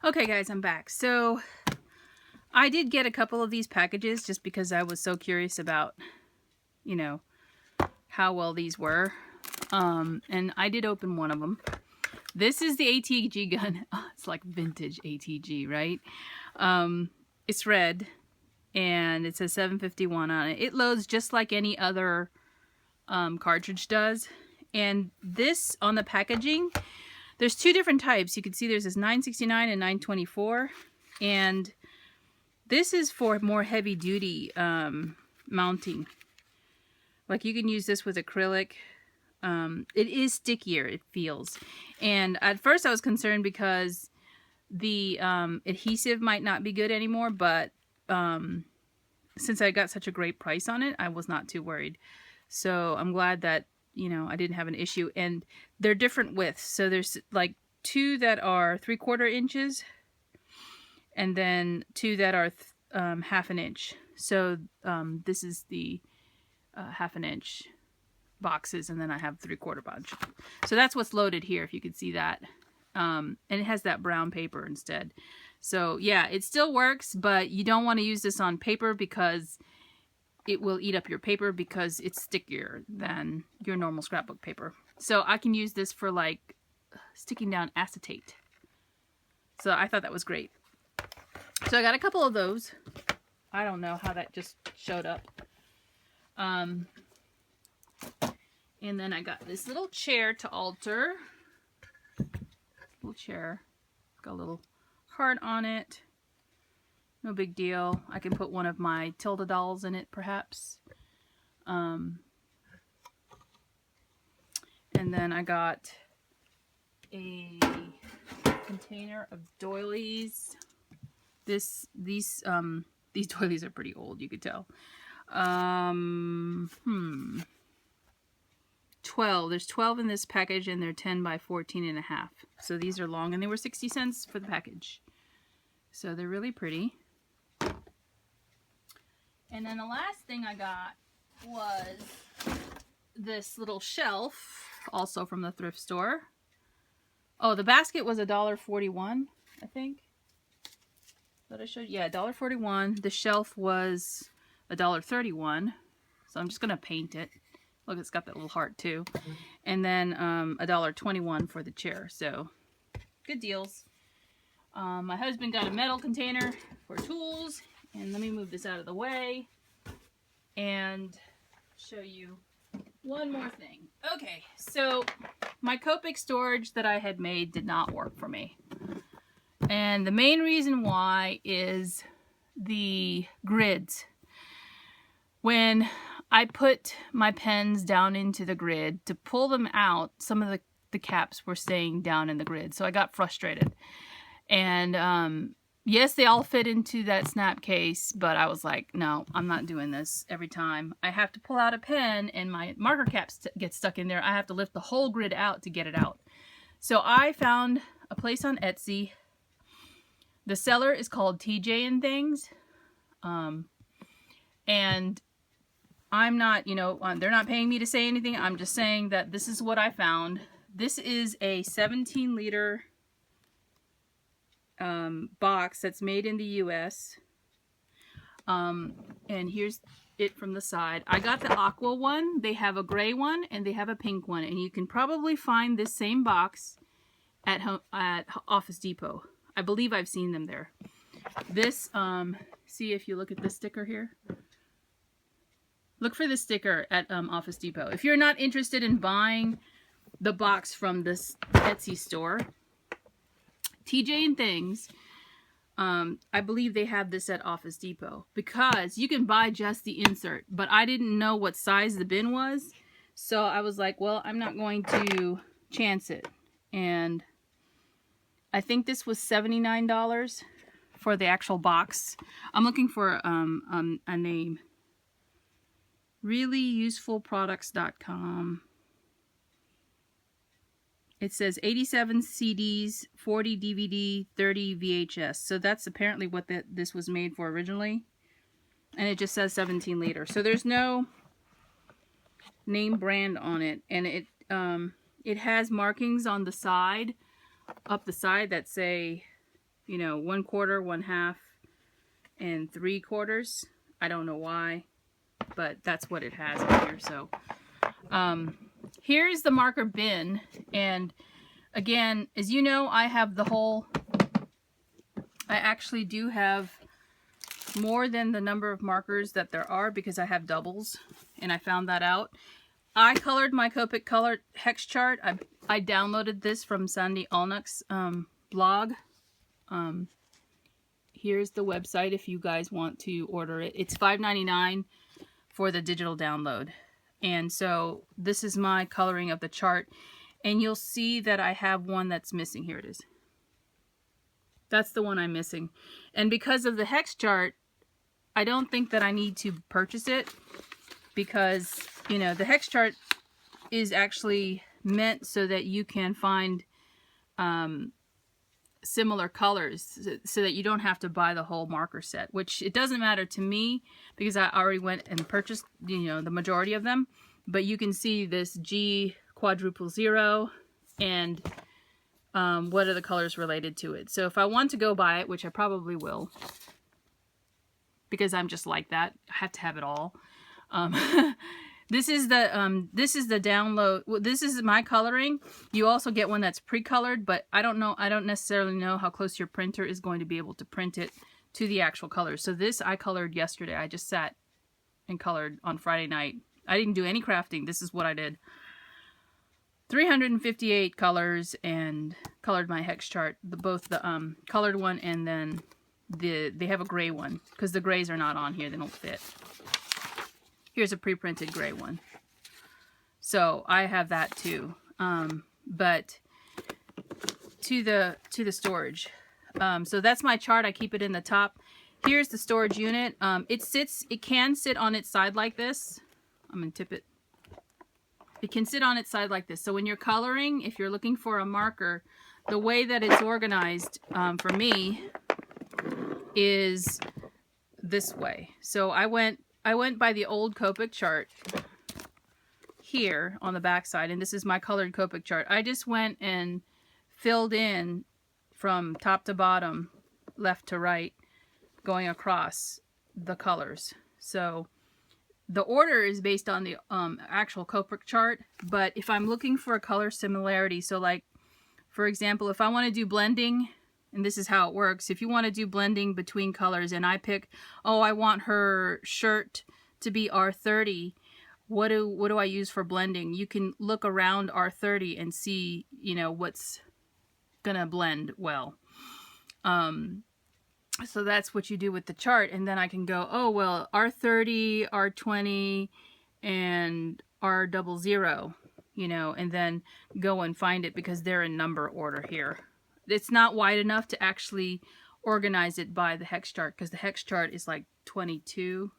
Okay guys, I'm back. So I did get a couple of these packages just because I was so curious about, you know, how well these were. And I did open one of them. This is the ATG gun. Oh, it's like vintage ATG, right? It's red and it says 751 on it. It loads just like any other cartridge does. And this on the packaging, there's two different types. You can see there's this 969 and 924. And this is for more heavy duty mounting. Like you can use this with acrylic. It is stickier, it feels. And at first I was concerned because the adhesive might not be good anymore, but since I got such a great price on it, I was not too worried. So I'm glad that, you know, I didn't have an issue. And they're different widths. So there's like two that are 3/4 inches and then two that are 1/2 inch. So this is the 1/2 inch boxes, and then I have 3/4 bunch. So that's what's loaded here, if you can see that. And it has that brown paper instead. So yeah, it still works, but you don't want to use this on paper because it will eat up your paper because it's stickier than your normal scrapbook paper. So I can use this for like sticking down acetate. So I thought that was great. So I got a couple of those. I don't know how that just showed up. And then I got this little chair to alter. Little chair. Got a little heart on it. No big deal. I can put one of my Tilda dolls in it, perhaps. And then I got a container of doilies. These doilies are pretty old, you could tell. 12. There's 12 in this package, and they're 10 by 14.5. So these are long, and they were 60 cents for the package. So they're really pretty. And then the last thing I got was this little shelf, also from the thrift store. Oh, the basket was $1.41, I think. That I showed you. Yeah, $1.41. The shelf was $1.31. So I'm just gonna paint it. Look, it's got that little heart too. And then $1.21 for the chair. So good deals. My husband got a metal container for tools. And let me move this out of the way and show you one more thing. Okay, so my Copic storage that I had made did not work for me. And the main reason why is the grids. When I put my pens down into the grid to pull them out, some of the caps were staying down in the grid. So I got frustrated. And yes, they all fit into that snap case, but I was like, no, I'm not doing this every time. I have to pull out a pen and my marker caps get stuck in there. I have to lift the whole grid out to get it out. So I found a place on Etsy. The seller is called TJ and Things. And I'm not, you know, they're not paying me to say anything. I'm just saying that this is what I found. This is a 17-liter box that's made in the US. And here's it from the side. I got the aqua one. They have a gray one and they have a pink one. And you can probably find this same box at Office Depot. I believe I've seen them there. This, see if you look at this sticker here. Look for the sticker at Office Depot. If you're not interested in buying the box from this Etsy store, TJ and Things, I believe they have this at Office Depot, because you can buy just the insert, but I didn't know what size the bin was, so I was like, well, I'm not going to chance it. And I think this was $79 for the actual box. I'm looking for a name. Reallyusefulproducts.com. It says 87 CDs, 40 DVD, 30 VHS. So that's apparently what this was made for originally. And it just says 17 liter. So there's no name brand on it. And it has markings on the side, up the side, that say, you know, 1/4, 1/2, and 3/4. I don't know why, but that's what it has in here. So here's the marker bin, and again, as you know, I have the whole, I actually do have more than the number of markers that there are because I have doubles, and I found that out. I colored my Copic color hex chart. I downloaded this from Sandy Alnuck's blog. Here's the website if you guys want to order it. It's $5.99 for the digital download. And so this is my coloring of the chart. And you'll see that I have one that's missing. Here it is. That's the one I'm missing. And because of the hex chart, I don't think that I need to purchase it, because, you know, the hex chart is actually meant so that you can find similar colors, so that you don't have to buy the whole marker set, which it doesn't matter to me because I already went and purchased, you know, the majority of them. But you can see this G00 and what are the colors related to it. So if I want to go buy it, which I probably will, because I'm just like that, I have to have it all. This is the download. Well, this is my coloring. You also get one that's pre-colored, but I don't know. I don't necessarily know how close your printer is going to be able to print it to the actual colors. So this I colored yesterday. I just sat and colored on Friday night. I didn't do any crafting. This is what I did. 358 colors, and colored my hex chart. Both the colored one and then they have a gray one, because the grays are not on here. They don't fit. Here's a pre-printed gray one. So I have that too. But to the storage. So that's my chart. I keep it in the top. Here's the storage unit. It can sit on its side like this. I'm gonna tip it. It can sit on its side like this. So when you're coloring, if you're looking for a marker, the way that it's organized for me is this way. So I went by the old Copic chart here on the back side, and this is my colored Copic chart. I just went and filled in from top to bottom, left to right, going across the colors. So the order is based on the actual Copic chart, but if I'm looking for a color similarity, so like, for example, if I want to do blending, and this is how it works. If you want to do blending between colors, and I pick, oh, I want her shirt to be R30, what do I use for blending? You can look around R30 and see, you know, what's gonna blend well. So that's what you do with the chart, and then I can go, oh, well, R30, R20, and R00, you know, and then go and find it because they're in number order here. It's not wide enough to actually organize it by the hex chart, because the hex chart is like 22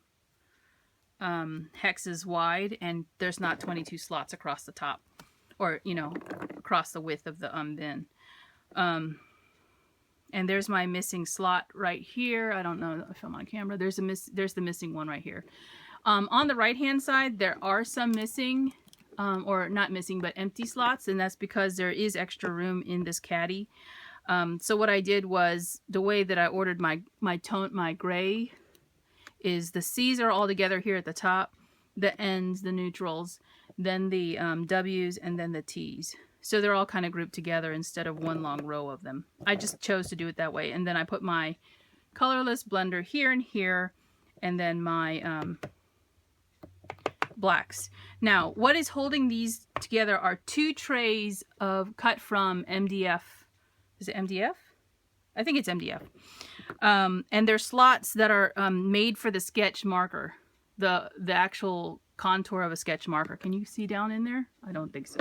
hexes wide, and there's not 22 slots across the top, or, you know, across the width of the bin. And there's my missing slot right here. I don't know if I'm on camera. There's the missing one right here. On the right hand side, there are some missing, or not missing, but empty slots, and that's because there is extra room in this caddy. So what I did was, the way that I ordered my gray is the C's are all together here at the top, the N's, the neutrals, then the W's, and then the T's. So they're all kind of grouped together instead of one long row of them. I just chose to do it that way. And then I put my colorless blender here and here, and then my blacks. Now, what is holding these together are 2 trays of cut from MDF. Is it MDF? I think it's MDF. And they're slots that are made for the sketch marker, the actual contour of a sketch marker. Can you see down in there? I don't think so.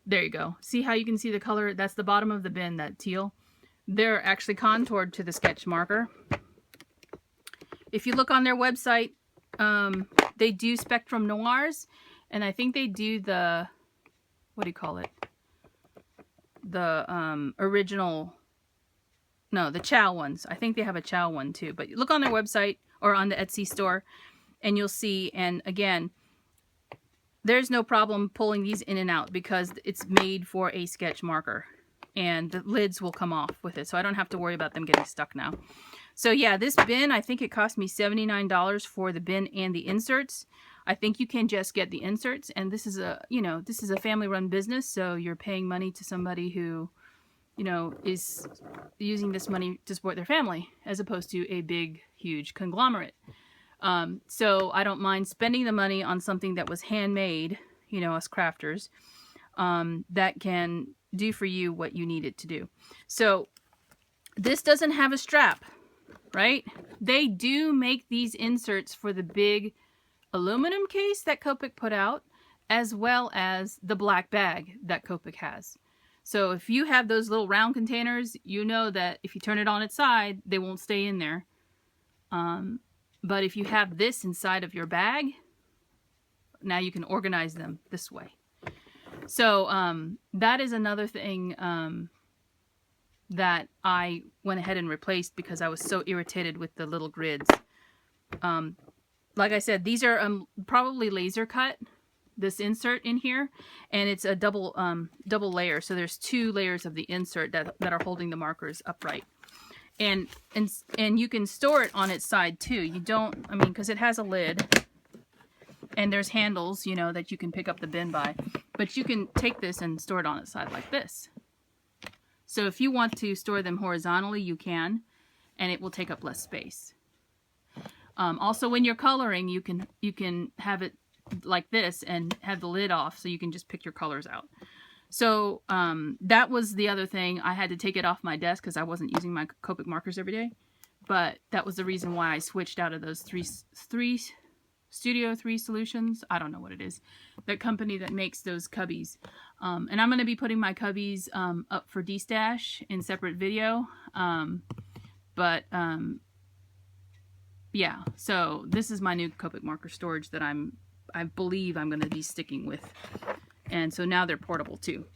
There you go. See how you can see the color? That's the bottom of the bin, that teal. They're actually contoured to the sketch marker. If you look on their website, they do Spectrum Noirs, and I think they do the, what do you call it? The original, no, the Chow ones. I think they have a Chow one too. But look on their website or on the Etsy store, and you'll see. And again, there's no problem pulling these in and out because it's made for a sketch marker. and the lids will come off with it, so I don't have to worry about them getting stuck now. So yeah, this bin, I think it cost me $79 for the bin and the inserts. I think you can just get the inserts, and this is a, you know, this is a family-run business, so you're paying money to somebody who, you know, is using this money to support their family, as opposed to a big, huge conglomerate. So I don't mind spending the money on something that was handmade, you know, us crafters, that can do for you what you need it to do. So this doesn't have a strap, right? They do make these inserts for the big aluminum case that Copic put out, as well as the black bag that Copic has. So if you have those little round containers, you know that if you turn it on its side, they won't stay in there. But if you have this inside of your bag, now you can organize them this way. So that is another thing that I went ahead and replaced because I was so irritated with the little grids. Like I said, these are probably laser cut, this insert in here, and it's a double layer. So there's 2 layers of the insert that are holding the markers upright. And you can store it on its side too. You don't, I mean, because it has a lid and there's handles, you know, that you can pick up the bin by. But you can take this and store it on its side like this. So if you want to store them horizontally, you can, and it will take up less space. Also, when you're coloring, you can have it like this and have the lid off, so you can just pick your colors out. So that was the other thing. I had to take it off my desk because I wasn't using my Copic markers every day. But that was the reason why I switched out of those Studio 3 Solutions. I don't know what it is. The company that makes those cubbies. And I'm going to be putting my cubbies up for destash in separate video. Yeah, so this is my new Copic marker storage that I believe I'm going to be sticking with. And so now they're portable too.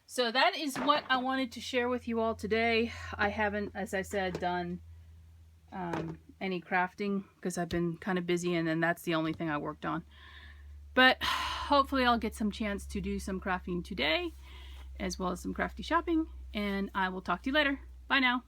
So that is what I wanted to share with you all today. I haven't, as I said, done any crafting because I've been kind of busy, and then that's the only thing I worked on. But hopefully I'll get some chance to do some crafting today, as well as some crafty shopping, and I will talk to you later. Bye now.